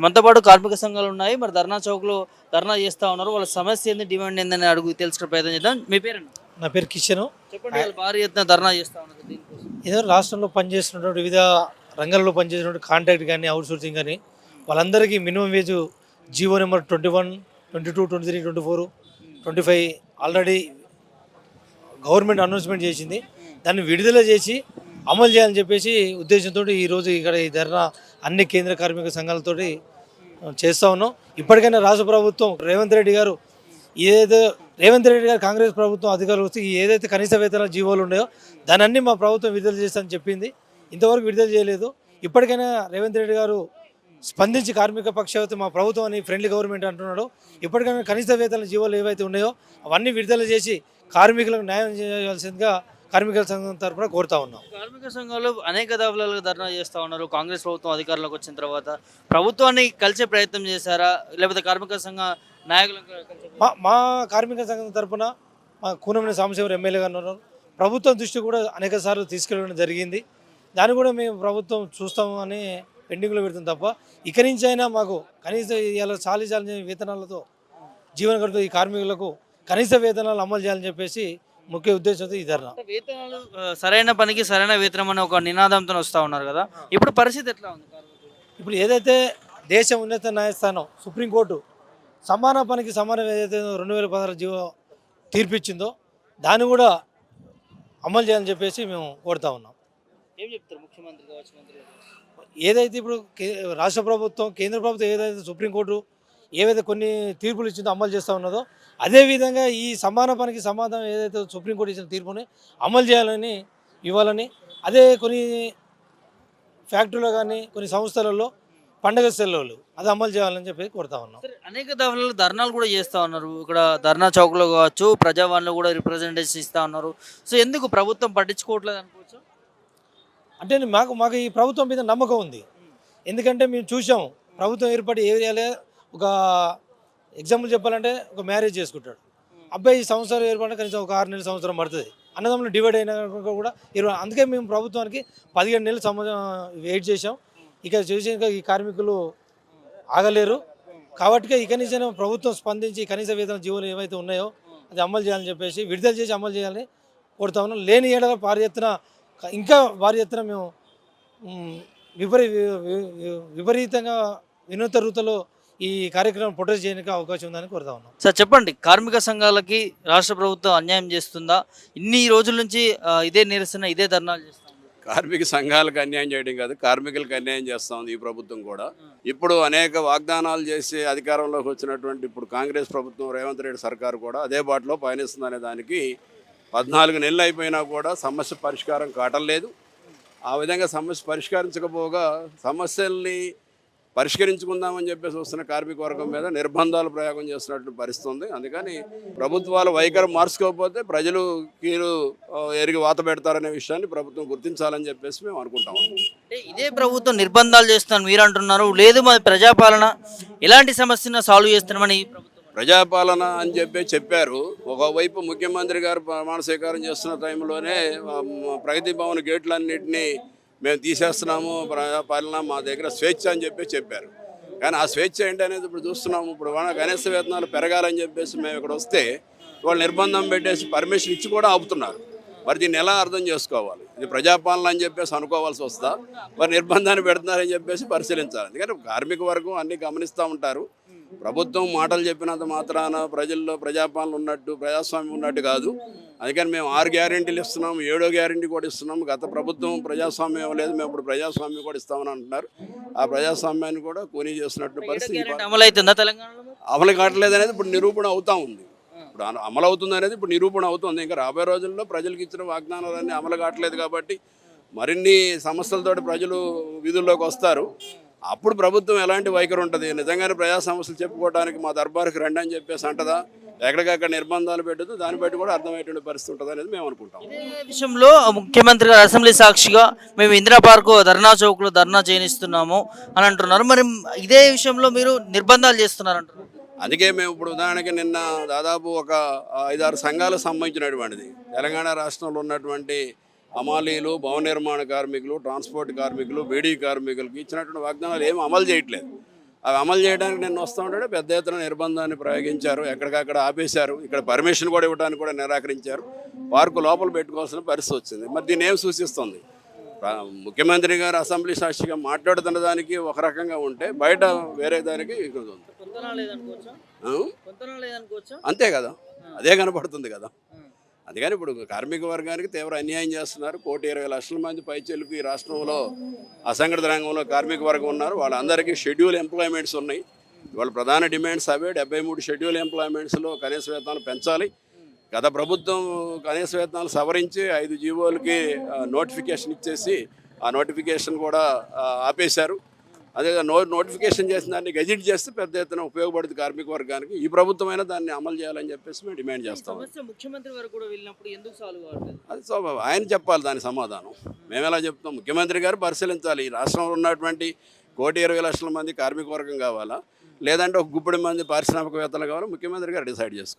మనతో పాటు కార్మిక సంఘాలు ఉన్నాయి. మరి ధర్నా చౌక్‌లో ధర్నా చేస్తా ఉన్నారు. వాళ్ళ సమస్య ఏంది, డిమాండ్ ఏందని అడుగు తెలుసుకునే ప్రయత్నం చేద్దాం. మీ పేరేంటి? నా పేరు కిషను. చెప్పండి. వాళ్ళు భారీ ఎత్తున ధర్నా చేస్తా ఉన్నారు దీనికోసం. ఏదో రాష్ట్రంలో పనిచేస్తున్నటువంటి వివిధ రంగాల్లో పనిచేసినటువంటి కాంట్రాక్ట్ కానీ అవుట్సోర్సింగ్ కానీ వాళ్ళందరికీ minimum wage GO number 21, 22, 23, 24, 25 already government announcement చేసింది. దాన్ని విడుదల చేసి అమలు చేయాలని చెప్పేసి ఉద్దేశంతో ఈరోజు ఇక్కడ ఈ ధర్నా అన్ని కేంద్ర కార్మిక సంఘాలతోటి చేస్తూ ఉన్నాం. ఇప్పటికైనా రాష్ట్ర ప్రభుత్వం రేవంత్ రెడ్డి గారు కాంగ్రెస్ ప్రభుత్వం అధికారులు వస్తే ఏదైతే కనీస వేతన జీవోలు ఉన్నాయో దాని అన్ని మా ప్రభుత్వం విడుదల చేస్తామని చెప్పింది. ఇంతవరకు విడుదల చేయలేదు. ఇప్పటికైనా రేవంత్ రెడ్డి గారు స్పందించి కార్మిక పక్షావతి మా ప్రభుత్వం అని ఫ్రెండ్లీ గవర్నమెంట్ అంటున్నాడు. ఇప్పటికైనా కనీస వేతన జీవోలు ఏవైతే ఉన్నాయో అవన్నీ విడుదల చేసి కార్మికులకు న్యాయం చేయాల్సిందిగా కార్మికుల సంఘం తరఫున కోరుతా ఉన్నాం. కార్మిక సంఘాలు అనేక దఫాలుగా ధర్నా చేస్తూ ఉన్నారు. కాంగ్రెస్ ప్రభుత్వం అధికారంలోకి వచ్చిన తర్వాత ప్రభుత్వాన్ని కలిసే ప్రయత్నం చేశారా, లేకపోతే కార్మిక సంఘ నాయకులను మా కార్మిక సంఘం తరఫున మా కూనమనేని సాంబశివరావు ఎమ్మెల్యే గారు ఉన్నారు. ప్రభుత్వం దృష్టి కూడా అనేక సార్లు తీసుకెళ్ళడం జరిగింది. దాన్ని కూడా మేము ప్రభుత్వం చూస్తాము అని పెండింగ్లో పెడుతుంది తప్ప ఇక నుంచి అయినా మాకు కనీస ఇలా చాలి వేతనాలతో జీవన గడుపుతూ ఈ కార్మికులకు కనీస వేతనాలు అమలు చేయాలని చెప్పేసి ముఖ్య ఉద్దేశంతో ఈ ధర్నా. వేతనాలు సరైన పనికి సరైన వేతనం అనే ఒక నినాదంతో వస్తూ ఉన్నారు కదా, ఇప్పుడు పరిస్థితి ఎట్లా ఉంది? ఇప్పుడు ఏదైతే దేశ ఉన్నత న్యాయస్థానం సుప్రీంకోర్టు సమాన పనికి సమానం ఏదైతే 2016 జీవో తీర్పిచ్చిందో దాన్ని కూడా అమలు చేయాలని చెప్పేసి మేము కోరుతా ఉన్నాం. ఏం చెప్తారు ముఖ్యమంత్రి కావచ్చు, మంత్రి? ఏదైతే ఇప్పుడు రాష్ట్ర ప్రభుత్వం కేంద్ర ప్రభుత్వం ఏదైతే సుప్రీంకోర్టు ఏవైతే కొన్ని తీర్పులు ఇచ్చిందో అమలు చేస్తూ ఉన్నదో అదేవిధంగా ఈ సమాన పనికి సమాధానం ఏదైతే సుప్రీంకోర్టు ఇచ్చిన తీర్పుని అమలు చేయాలని ఇవ్వాలని, అదే కొన్ని ఫ్యాక్టరీలో కానీ కొన్ని సంస్థలలో పండగ సెలవులు అది అమలు చేయాలని చెప్పి కోరుతా ఉన్నాం. అనేక దఫాలు ధర్నాలు కూడా చేస్తూ ఉన్నారు. ఇక్కడ ధర్నా చౌక్లో కావచ్చు, ప్రజావాణిలో కూడా రిప్రజెంటేషన్ ఇస్తూ ఉన్నారు. సో ఎందుకు ప్రభుత్వం పట్టించుకోవట్లేదు అనుకోవచ్చు? అంటే మాకు ఈ ప్రభుత్వం మీద నమ్మకం ఉంది. ఎందుకంటే మేము చూసాము ప్రభుత్వం ఏర్పడి ఏరియాలో ఒక ఎగ్జాంపుల్ చెప్పాలంటే ఒక మ్యారేజ్ చేసుకుంటాడు అబ్బాయి, ఈ సంవత్సరం ఏర్పడిన కనీసం ఒక 6 నెలల సంవత్సరం పడుతుంది. అన్నదమ్ములు డివైడ్ అయినా కూడా 20. అందుకే మేము ప్రభుత్వానికి 17 నెలలు వెయిట్ చేసాం. ఇక చూసి ఈ కార్మికులు ఆగలేరు కాబట్టి ఇక నుంచి ప్రభుత్వం స్పందించి కనీస వేతన జీవోలు ఏవైతే ఉన్నాయో అది అమలు చేయాలని చెప్పేసి విడుదల చేసి అమలు చేయాలని కోరుతా ఉన్నాం. లేని ఏడాది భారీ ఎత్తున మేము విపరీతంగా వినూత్న రీతిలో ఈ కార్యక్రమం ప్రొటెస్ట్ చేయడానికి అవకాశం ఉందని కోరుతా ఉన్నాం. సార్ చెప్పండి, కార్మిక సంఘాలకి రాష్ట్ర ప్రభుత్వం అన్యాయం చేస్తుందా? ఇన్ని రోజుల నుంచి ఇదే నిరసన, ఇదే ధర్నాలు చేస్తాం. కార్మిక సంఘాలకు అన్యాయం చేయడం కాదు, కార్మికులకు అన్యాయం చేస్తూ ఉంది ఈ ప్రభుత్వం కూడా. ఇప్పుడు అనేక వాగ్దానాలు చేసి అధికారంలోకి వచ్చినటువంటి ఇప్పుడు కాంగ్రెస్ ప్రభుత్వం రేవంత్ రెడ్డి సర్కారు కూడా అదే బాటలో పయనిస్తుందనే దానికి 14 నెలలు అయిపోయినా కూడా సమస్య పరిష్కారం కావట్లేదు. ఆ విధంగా సమస్య పరిష్కరించకపోగా సమస్యల్ని పరిష్కరించుకుందామని చెప్పేసి వస్తున్న కార్మిక వర్గం మీద నిర్బంధాలు ప్రయోగం చేస్తున్నట్టు పరిస్థితి ఉంది. అందుకని ప్రభుత్వాలు వైఖరి మార్చుకోకపోతే ప్రజలు కీలు ఎరిగి వాత పెడతారనే విషయాన్ని ప్రభుత్వం గుర్తించాలని చెప్పేసి మేము అనుకుంటాం. ఇదే ప్రభుత్వం నిర్బంధాలు చేస్తున్నాను మీరు అంటున్నారు, లేదు మా ప్రజాపాలన ఎలాంటి సమస్యను సాల్వ్ చేస్తున్నామని ప్రజాపాలన అని చెప్పారు. ఒకవైపు ముఖ్యమంత్రి గారు ప్రమాణ స్వీకారం చేస్తున్న టైంలోనే ప్రగతి భవన్ గేట్లన్నింటినీ మేము తీసేస్తున్నాము, ప్రజాపాలన మా దగ్గర స్వేచ్ఛ అని చెప్పారు. కానీ ఆ స్వేచ్ఛ ఏంటి అనేది ఇప్పుడు చూస్తున్నాము. ఇప్పుడు కనీస వేతనాలు పెరగాలని చెప్పేసి మేము ఇక్కడ వస్తే వాళ్ళు నిర్బంధం పెట్టేసి పర్మిషన్ ఇచ్చి కూడా ఆపుతున్నారు. మరి దీన్ని ఎలా అర్థం చేసుకోవాలి? ఇది ప్రజాపాలన అని చెప్పేసి అనుకోవాల్సి వస్తా, మరి నిర్బంధాన్ని పెడుతున్నారని చెప్పేసి పరిశీలించాలి. ఎందుకంటే కార్మిక వర్గం అన్నీ గమనిస్తూ ఉంటారు. ప్రభుత్వం మాటలు చెప్పినంత మాత్రాన ప్రజల్లో ప్రజాపాలన ఉన్నట్టు, ప్రజాస్వామ్యం ఉన్నట్టు కాదు. అందుకని మేము 6 గ్యారెంటీలు ఇస్తున్నాము, 7వ గ్యారెంటీ కూడా ఇస్తున్నాము. గత ప్రభుత్వం ప్రజాస్వామ్యం ఇవ్వలేదు, మేము ఇప్పుడు ప్రజాస్వామ్యం కూడా ఇస్తామని అంటున్నారు. ఆ ప్రజాస్వామ్యాన్ని కూడా కూనీ చేస్తున్నట్టు పరిస్థితి. అమలు కావట్లేదు అనేది ఇప్పుడు నిరూపణ అవుతూ ఉంది. ఇప్పుడు అమలు అవుతుంది అనేది ఇప్పుడు నిరూపణ అవుతుంది. ఇంకా రాబోయే రోజుల్లో ప్రజలకు ఇచ్చిన వాగ్దానాలన్నీ అమలు కావట్లేదు కాబట్టి మరిన్ని సమస్యలతోటి ప్రజలు వీధుల్లోకి వస్తారు. అప్పుడు ప్రభుత్వం ఎలాంటి వైఖరి ఉంటుంది? నిజంగానే ప్రజా సమస్యలు చెప్పుకోవడానికి మా దర్బారుకి రండి అని చెప్పేసి అంటదా, ఎక్కడికక్కడ నిర్బంధాలు పెట్టదు, దాన్ని బట్టి కూడా అర్థమయ్యేటువంటి పరిస్థితి ఉంటుంది అనేది మేము అనుకుంటాం. ఇదే విషయంలో ముఖ్యమంత్రి గారు అసెంబ్లీ సాక్షిగా మేము ఇందిరా పార్క్ ధర్నా చౌక్లో ధర్నా చేయనిస్తున్నాము అని అంటున్నారు. మరి ఇదే విషయంలో మీరు నిర్బంధాలు చేస్తున్నారు అంటున్నారు. అందుకే మేము ఇప్పుడు ఉదాహరణకి నిన్న దాదాపు ఒక 5-6 సంఘాలకు సంబంధించినటువంటిది తెలంగాణ రాష్ట్రంలో ఉన్నటువంటి హమాలీలు, భవన నిర్మాణ కార్మికులు, ట్రాన్స్పోర్ట్ కార్మికులు, బీడీ కార్మికులకు ఇచ్చినటువంటి వాగ్దానాలు ఏమి అమలు చేయట్లేదు. అవి అమలు చేయడానికి నేను వస్తూ ఉంటే పెద్ద ఎత్తున నిర్బంధాన్ని ప్రయోగించారు, ఎక్కడికక్కడ ఆపేశారు, ఇక్కడ పర్మిషన్ కూడా ఇవ్వడానికి కూడా నిరాకరించారు, పార్కు లోపల పెట్టుకోవాల్సిన పరిస్థితి వచ్చింది. మరి దీన్ని ఏం సూచిస్తుంది? ముఖ్యమంత్రి గారు అసెంబ్లీ సాక్షిగా మాట్లాడుతున్న దానికి ఒక రకంగా ఉంటే బయట వేరే దానికి ఉంది. అంతే కదా, అదే కనపడుతుంది కదా. అందుకని ఇప్పుడు కార్మిక వర్గానికి తీవ్ర అన్యాయం చేస్తున్నారు. 1,20,00,000 మంది పైచెలుకు ఈ రాష్ట్రంలో అసంఘటిత రంగంలో కార్మిక వర్గం ఉన్నారు. వాళ్ళందరికీ షెడ్యూల్ ఎంప్లాయ్మెంట్స్ ఉన్నాయి. వాళ్ళ ప్రధాన డిమాండ్స్ అవే. 73 షెడ్యూల్ ఎంప్లాయ్మెంట్స్లో కనీస వేతనాలు పెంచాలి. గత ప్రభుత్వం కనీస వేతనాలు సవరించి 5 జీవోలకి నోటిఫికేషన్ ఇచ్చేసి ఆ నోటిఫికేషన్ కూడా ఆపేశారు. అదే నోటిఫికేషన్ చేసిన దాన్ని గెజిట్ చేస్తే పెద్ద ఎత్తున ఉపయోగపడుతుంది కార్మిక వర్గానికి. ఈ ప్రభుత్వమైనా దాన్ని అమలు చేయాలని చెప్పేసి మేము డిమాండ్ చేస్తాం. ముఖ్యమంత్రి వరకు కూడా వెళ్ళినప్పుడు ఎందుకు సాల్వ్ కావట్లేదు? అది స్వభావం, ఆయన చెప్పాలి దాని సమాధానం. మేము ఎలా చెప్తాం? ముఖ్యమంత్రి గారు పరిశీలించాలి. ఈ రాష్ట్రంలో ఉన్నటువంటి 1,20,00,000 మంది కార్మిక వర్గం కావాలా, లేదంటే ఒక గుప్పిడి మంది పారిశ్రామికవేత్తలు కావాలా, ముఖ్యమంత్రి గారు డిసైడ్ చేసుకోవాలి.